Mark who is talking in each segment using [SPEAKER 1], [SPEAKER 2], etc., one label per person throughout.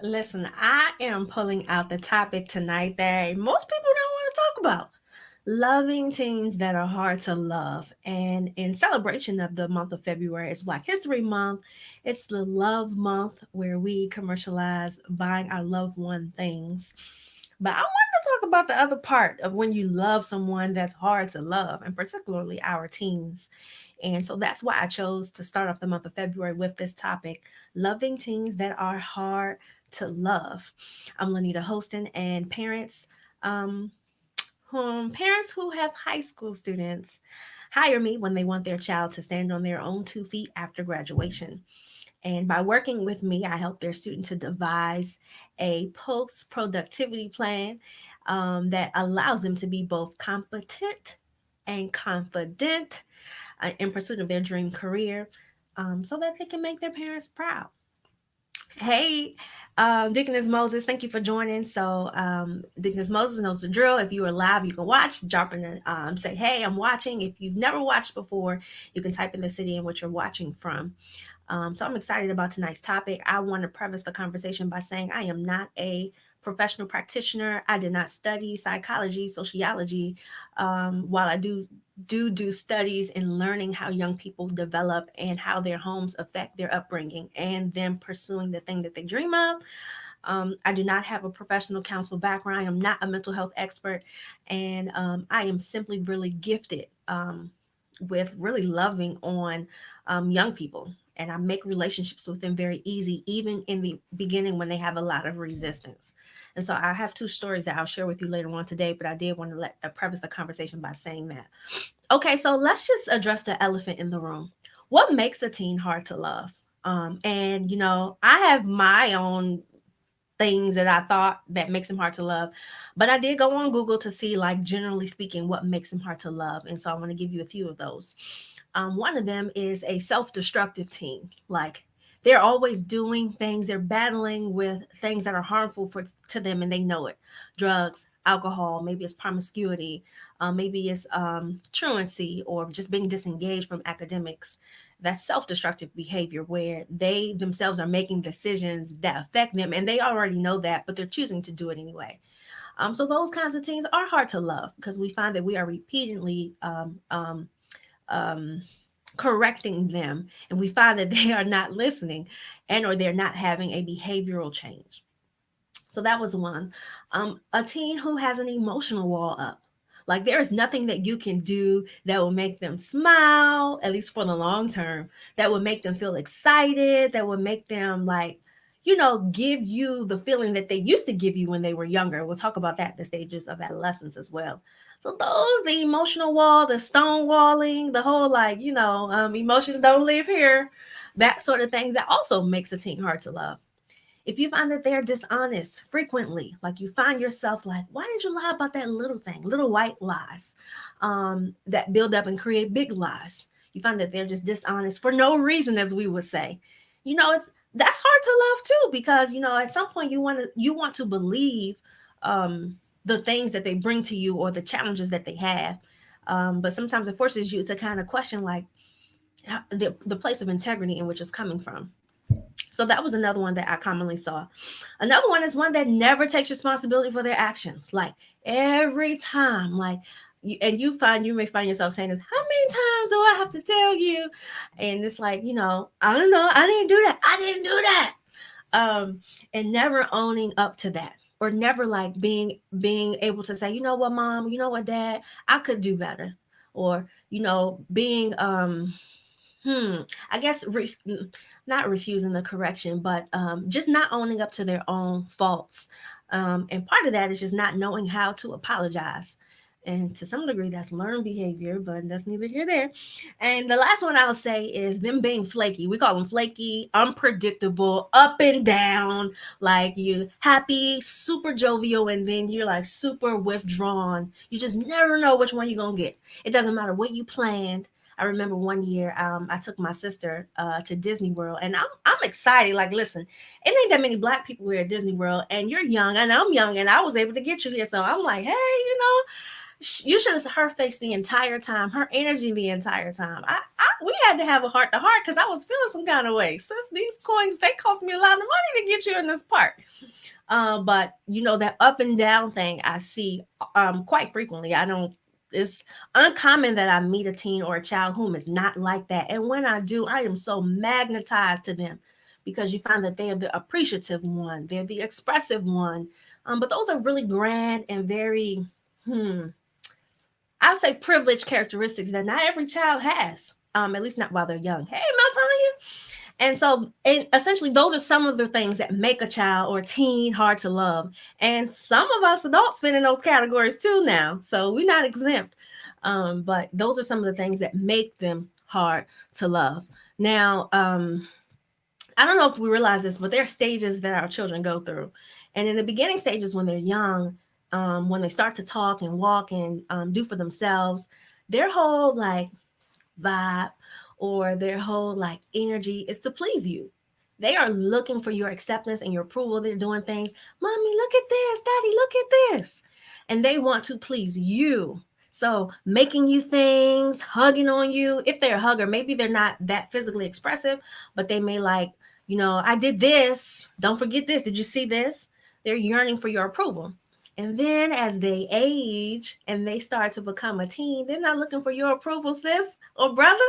[SPEAKER 1] Listen, I am pulling out the topic tonight that most people don't want to talk about. Loving teens that are hard to love. And in celebration of the month of February, it's Black History Month. It's the love month where we commercialize buying our loved one things. But I wanted to talk about the other part of when you love someone that's hard to love, and particularly our teens. And so that's why I chose to start off the month of February with this topic, loving teens that are hard to love. I'm Lanita Hostin, and um, parents who have high school students hire me when they want their child to stand on their own 2 feet after graduation. And by working with me, I help their student to devise a post productivity plan that allows them to be both competent and confident in pursuit of their dream career so that they can make their parents proud. Hey, Deaconess Moses, thank you for joining. So, Deaconess Moses knows the drill. If you are live, you can watch, drop in the say, hey, I'm watching. If you've never watched before, you can type in the city in which you're watching from. So I'm excited about tonight's topic. I want to preface the conversation by saying I am not a professional practitioner. I did not study psychology, sociology. While I do studies in learning how young people develop and how their homes affect their upbringing and them pursuing the thing that they dream of. I do not have a professional counsel background. I am not a mental health expert, and I am simply really gifted with really loving on young people. And I make relationships with them very easy, even in the beginning when they have a lot of resistance. And so I have two stories that I'll share with you later on today, but I did want to preface the conversation by saying that. Okay, so let's just address the elephant in the room. What makes a teen hard to love? And I have my own things that I thought that makes him hard to love. But I did go on Google to see, like, generally speaking, what makes him hard to love. And so I want to give you a few of those. One of them is a self destructive teen. Like, they're always doing things, they're battling with things that are harmful to them, and they know it. Drugs, alcohol, maybe it's promiscuity, maybe it's truancy, or just being disengaged from academics. That's self-destructive behavior where they themselves are making decisions that affect them and they already know that, but they're choosing to do it anyway. So those kinds of teens are hard to love because we find that we are repeatedly um, correcting them, and we find that they are not listening and or they're not having a behavioral change. So that was one. A teen who has an emotional wall up. Like, there is nothing that you can do that will make them smile, at least for the long term, that would make them feel excited, that would make them, like, give you the feeling that they used to give you when they were younger. We'll talk about that, the stages of adolescence as well. So the emotional wall, the stonewalling, the whole, like, emotions don't live here, that sort of thing, that also makes a teen hard to love. If you find that they're dishonest frequently, like you find yourself like, why did you lie about that little thing, little white lies that build up and create big lies? You find that they're just dishonest for no reason, as we would say. It's that's hard to love too, because at some point you want to believe um, the things that they bring to you or the challenges that they have, but sometimes it forces you to kind of question, like, the place of integrity in which it's coming from. So that was another one that I commonly saw. Another one is one that never takes responsibility for their actions. Like, every time, like, you may find yourself saying this, how many times do I have to tell you? And it's like, I don't know, I didn't do that. I didn't do that. And never owning up to that, or never, like, being able to say, you know what, mom, you know what, dad, I could do better. Or, being I guess not refusing the correction, but just not owning up to their own faults. And part of that is just not knowing how to apologize. And to some degree, that's learned behavior, but that's neither here nor there. And the last one I would say is them being flaky. We call them flaky, unpredictable, up and down. Like, you happy, super jovial, and then you're like super withdrawn. You just never know which one you're gonna get. It doesn't matter what you planned. I remember one year I took my sister to Disney World, and I'm excited. Like, listen, it ain't that many Black people here at Disney World, and you're young, and I'm young, and I was able to get you here. So I'm like, hey, You should have seen her face the entire time, her energy the entire time. We had to have a heart to heart because I was feeling some kind of way. Since these coins, they cost me a lot of money to get you in this park. But you know, that up and down thing I see quite frequently. I don't. It's uncommon that I meet a teen or a child whom is not like that, and when I do, I am so magnetized to them because you find that they are the appreciative one, they're the expressive one. But those are really grand and very, I'll say, privileged characteristics that not every child has. At least not while they're young. Hey, Meltonia. And essentially, those are some of the things that make a child or a teen hard to love. And some of us adults fit in those categories too now. So we're not exempt. But those are some of the things that make them hard to love. Now, I don't know if we realize this, but there are stages that our children go through. And in the beginning stages, when they're young, when they start to talk and walk and do for themselves, their whole like vibe or their whole like energy is to please you. They are looking for your acceptance and your approval. They're doing things, mommy, look at this, daddy, look at this. And they want to please you. So making you things, hugging on you. If they're a hugger, maybe they're not that physically expressive, but they may like, I did this. Don't forget this. Did you see this? They're yearning for your approval. And then as they age and they start to become a teen, they're not looking for your approval, sis or brother.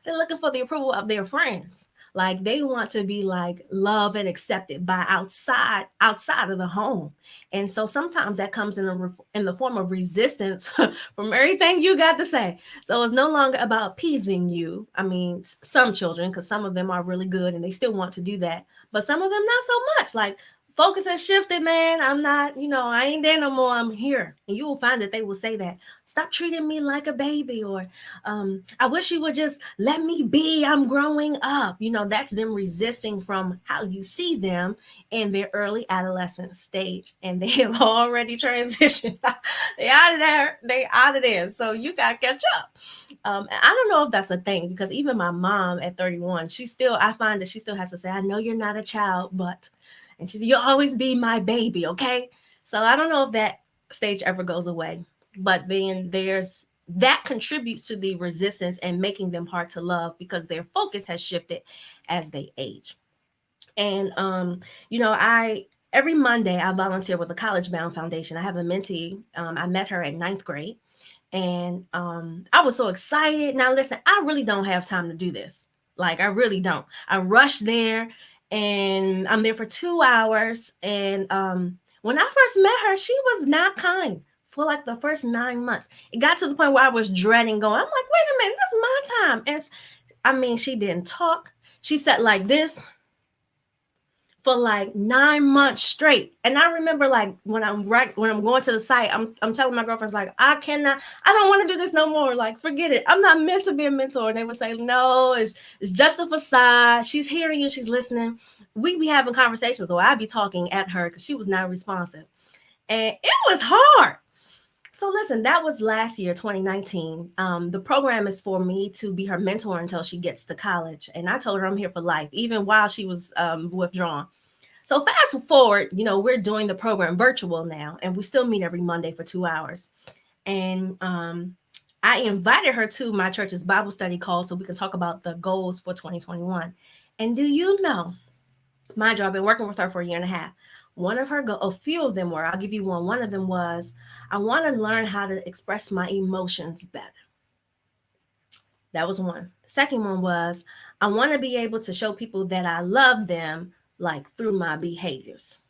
[SPEAKER 1] They're looking for the approval of their friends. Like they want to be like loved and accepted by outside of the home. And so sometimes that comes in the form of resistance from everything you got to say. So it's no longer about appeasing you. I mean, some children, because some of them are really good and they still want to do that, but some of them not so much. Like focus has shifted, man. I'm not, I ain't there no more. I'm here. And you will find that they will say that. Stop treating me like a baby, or I wish you would just let me be. I'm growing up. That's them resisting from how you see them in their early adolescent stage. And they have already transitioned. They out of there. They out of there. So you got to catch up. And I don't know if that's a thing because even my mom at 31, I find that she still has to say, I know you're not a child, but. And she said, you'll always be my baby, okay? So I don't know if that stage ever goes away. But then that contributes to the resistance and making them hard to love because their focus has shifted as they age. And I every Monday I volunteer with the College Bound Foundation. I have a mentee. I met her at ninth grade. And I was so excited. Now listen, I really don't have time to do this. Like I really don't. I rush there and I'm there for 2 hours. And when I first met her, she was not kind for like the first 9 months. It got to the point where I was dreading going. I'm like, wait a minute, this is my time. And I mean, she didn't talk. She sat like this for like 9 months straight. And I remember like when I'm going to the site, I'm telling my girlfriends like, I don't want to do this no more. Like, forget it. I'm not meant to be a mentor. And they would say, no, it's just a facade. She's hearing you, she's listening. We be having conversations, or I'd be talking at her because she was not responsive. And it was hard. So listen, that was last year, 2019. The program is for me to be her mentor until she gets to college. And I told her I'm here for life, even while she was withdrawn. So fast forward, we're doing the program virtual now, and we still meet every Monday for 2 hours. And I invited her to my church's Bible study call so we can talk about the goals for 2021. And do you know, mind you, I've been working with her for a year and a half. A few of them were, I'll give you one. One of them was, I want to learn how to express my emotions better. That was one. The second one was, I want to be able to show people that I love them, like through my behaviors.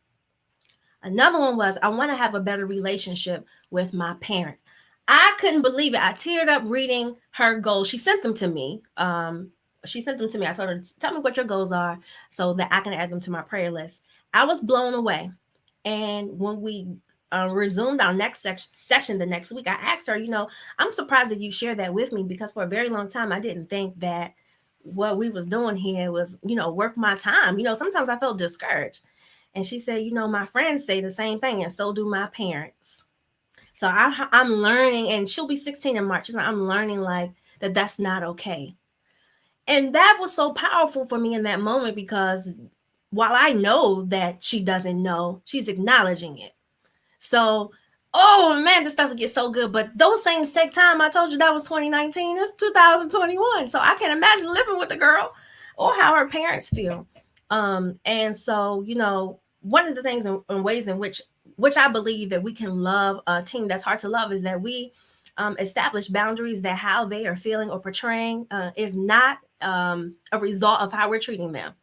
[SPEAKER 1] Another one was, I want to have a better relationship with my parents. I couldn't believe it. I teared up reading her goals. She sent them to me. I told her, tell me what your goals are so that I can add them to my prayer list. I was blown away. And when we resumed our next session the next week, I asked her, I'm surprised that you shared that with me because for a very long time, I didn't think that what we was doing here was, worth my time. Sometimes I felt discouraged. And she said, my friends say the same thing, and so do my parents. So I'm learning, and she'll be 16 in March. So I'm learning like that's not okay. And that was so powerful for me in that moment because while I know that she doesn't know, she's acknowledging it. So Oh man, this stuff gets so good. But those things take time. I told you that was 2019. It's 2021. So I can't imagine living with the girl or how her parents feel. And so, one of the things and ways in which I believe that we can love a team that's hard to love is that we establish boundaries that how they are feeling or portraying is not a result of how we're treating them.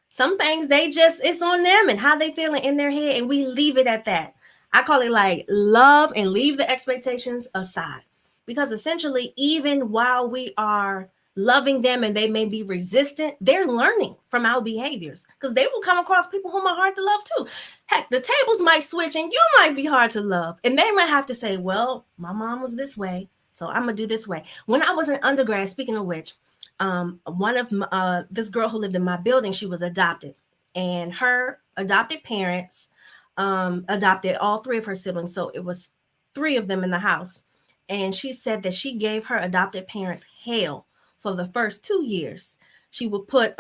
[SPEAKER 1] Some things they just it's on them and how they feeling in their head, and we leave it at that. I call it like love and leave the expectations aside. Because essentially, even while we are loving them and they may be resistant, they're learning from our behaviors. Because they will come across people whom are hard to love too. Heck, the tables might switch and you might be hard to love. And they might have to say, well, my mom was this way, so I'm gonna do this way. When I was in undergrad, speaking of which, one of this girl who lived in my building, she was adopted, and her adopted parents adopted all three of her siblings. So it was three of them in the house. And she said that she gave her adopted parents hell for the first 2 years. She would put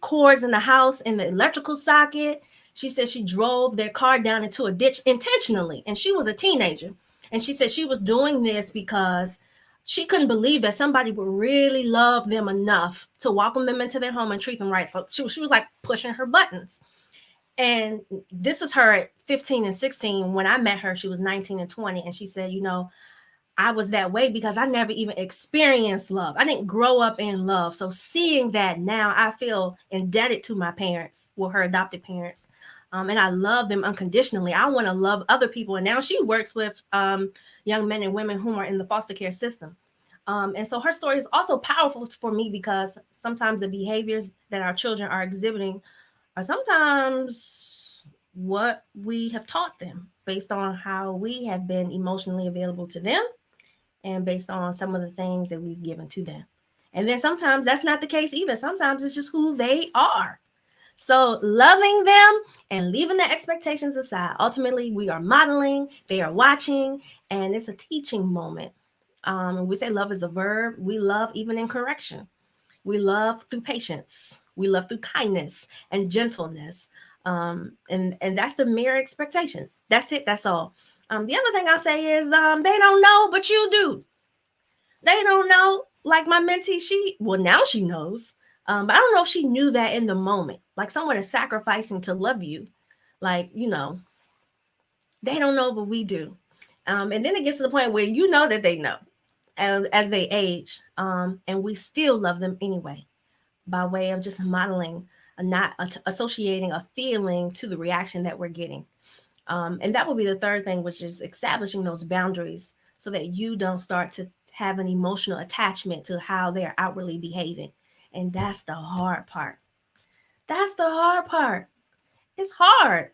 [SPEAKER 1] cords in the house in the electrical socket. She said she drove their car down into a ditch intentionally, and she was a teenager. And she said she was doing this because she couldn't believe that somebody would really love them enough to welcome them into their home and treat them right. She was like pushing her buttons. And this is her at 15 and 16. When I met her, she was 19 and 20. And she said, I was that way because I never even experienced love. I didn't grow up in love. So seeing that now, I feel indebted to my parents, well, her adopted parents. And I love them unconditionally. I want to love other people. And now she works with young men and women who are in the foster care system. And so her story is also powerful for me because sometimes the behaviors that our children are exhibiting are sometimes what we have taught them based on how we have been emotionally available to them and based on some of the things that we've given to them. And then sometimes that's not the case either. Sometimes it's just who they are. So loving them and leaving the expectations aside. Ultimately, we are modeling, they are watching, and it's a teaching moment. We say love is a verb. We love even in correction. We love through patience. We love through kindness and gentleness. And that's the mere expectation. That's it. That's all. The other thing I'll say is they don't know, but you do. They don't know. Like my mentee, now she knows. But I don't know if she knew that in the moment. Like someone is sacrificing to love you. Like, they don't know, but we do. And then it gets to the point where you know that they know as they age. And we still love them anyway by way of just modeling, not associating a feeling to the reaction that we're getting. And that will be the third thing, which is establishing those boundaries so that you don't start to have an emotional attachment to how they're outwardly behaving. And that's the hard part. That's the hard part. It's hard.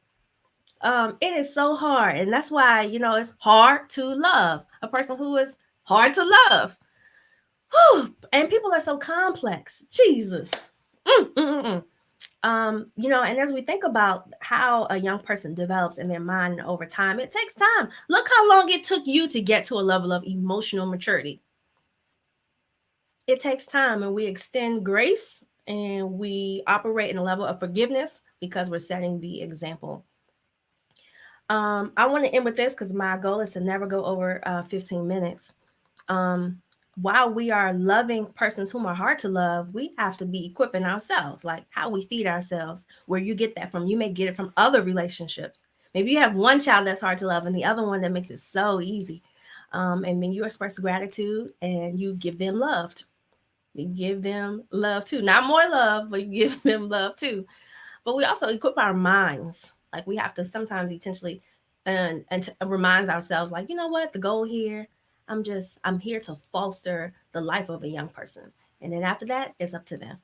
[SPEAKER 1] It is so hard. And that's why, it's hard to love a person who is hard to love. Whew. And people are so complex. Jesus. And as we think about how a young person develops in their mind over time, it takes time. Look how long it took you to get to a level of emotional maturity. It takes time, and we extend grace and we operate in a level of forgiveness because we're setting the example. I want to end with this because my goal is to never go over 15 minutes. While we are loving persons whom are hard to love, we have to be equipping ourselves, like how we feed ourselves, where you get that from. You may get it from other relationships. Maybe you have one child that's hard to love and the other one that makes it so easy. And then you express gratitude and you give them love. You give them love too. Not more love, but you give them love too. But we also equip our minds. Like we have to sometimes intentionally and to remind ourselves, like, you know what, the goal here, I'm here to foster the life of a young person. And then after that, it's up to them.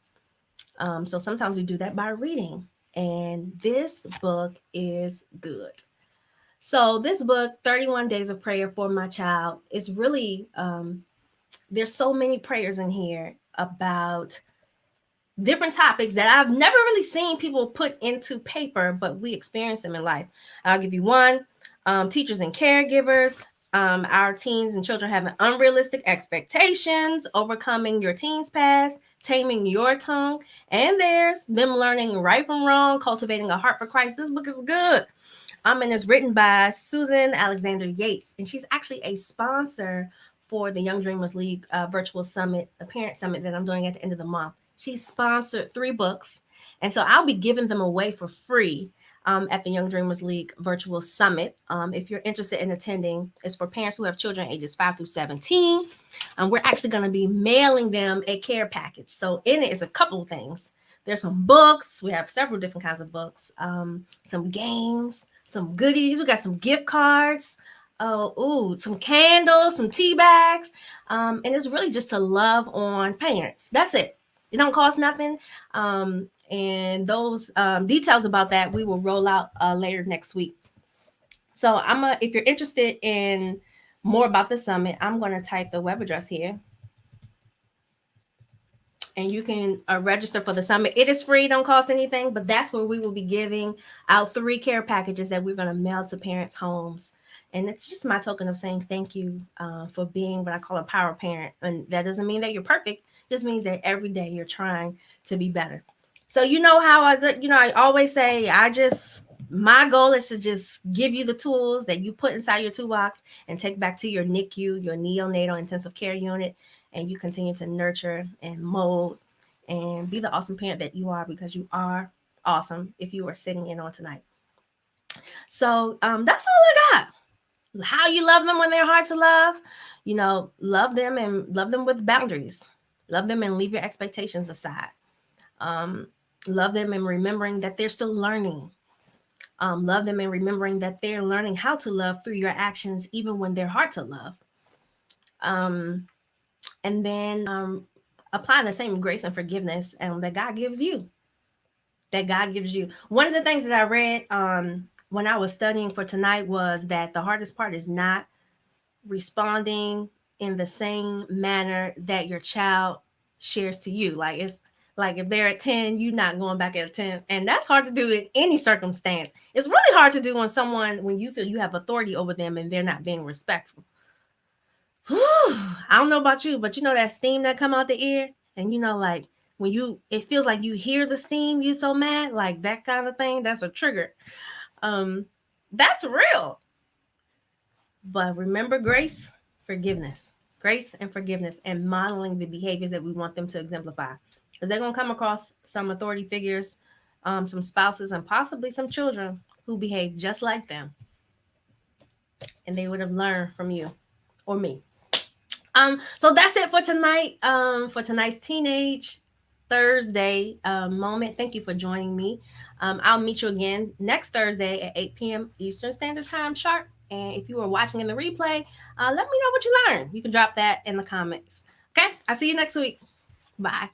[SPEAKER 1] So sometimes we do that by reading. And this book is good. So this book, 31 Days of Prayer for My Child, is really, there's so many prayers in here about different topics that I've never really seen people put into paper, but we experience them in life. I'll give you one. Teachers and caregivers. Our teens and children having unrealistic expectations, overcoming your teens past, taming your tongue, and theirs, them learning right from wrong, cultivating a heart for Christ. This book is good. And it's written by Susan Alexander Yates, and she's actually a sponsor for the Young Dreamers League virtual summit, the parent summit that I'm doing at the end of the month. She sponsored 3 books, and so I'll be giving them away for free at the Young Dreamers League virtual summit. If you're interested in attending, it's for parents who have children ages 5 through 17. We're actually going to be mailing them a care package. So in it is a couple of things. There's some books. We have several different kinds of books, some games, some goodies. We got some gift cards. Oh, ooh, some candles, some tea bags. And it's really just to love on parents. That's it. It don't cost nothing. And those details about that we will roll out later next week. So if you're interested in more about the summit, I'm gonna type the web address here, and you can register for the summit. It is free, don't cost anything, but that's where we will be giving out 3 care packages that we're going to mail to parents' homes. And it's just my token of saying thank you for being what I call a power parent. And that doesn't mean that you're perfect, it just means that every day you're trying to be better. So you know how I always say, my goal is to just give you the tools that you put inside your toolbox and take back to your NICU, your neonatal intensive care unit, and you continue to nurture and mold and be the awesome parent that you are, because you are awesome if you are sitting in on tonight. So that's all I got. How you love them when they're hard to love, love them and love them with boundaries. Love them and leave your expectations aside. Um, love them and remembering that they're still learning. Love them and remembering that they're learning how to love through your actions, even when they're hard to love. Um, and then apply the same grace and forgiveness that God gives you. That God gives you. One of the things that I read when I was studying for tonight was that the hardest part is not responding in the same manner that your child shares to you. Like, it's like if they're at 10, you're not going back at 10. And that's hard to do in any circumstance. It's really hard to do when you feel you have authority over them and they're not being respectful. Whew, I don't know about you, but that steam that come out the ear, and like when it feels like you hear the steam, you so mad, like that kind of thing. That's a trigger. Um, that's real. But remember, grace and forgiveness, and modeling the behaviors that we want them to exemplify, because they're gonna come across some authority figures, some spouses, and possibly some children who behave just like them, and they would have learned from you or me. So that's it for tonight. For tonight's Teenage Thursday moment. Thank you for joining me. I'll meet you again next Thursday at 8 p.m. Eastern Standard Time sharp. And if you are watching in the replay, let me know what you learned. You can drop that in the comments. Okay, I'll see you next week. Bye.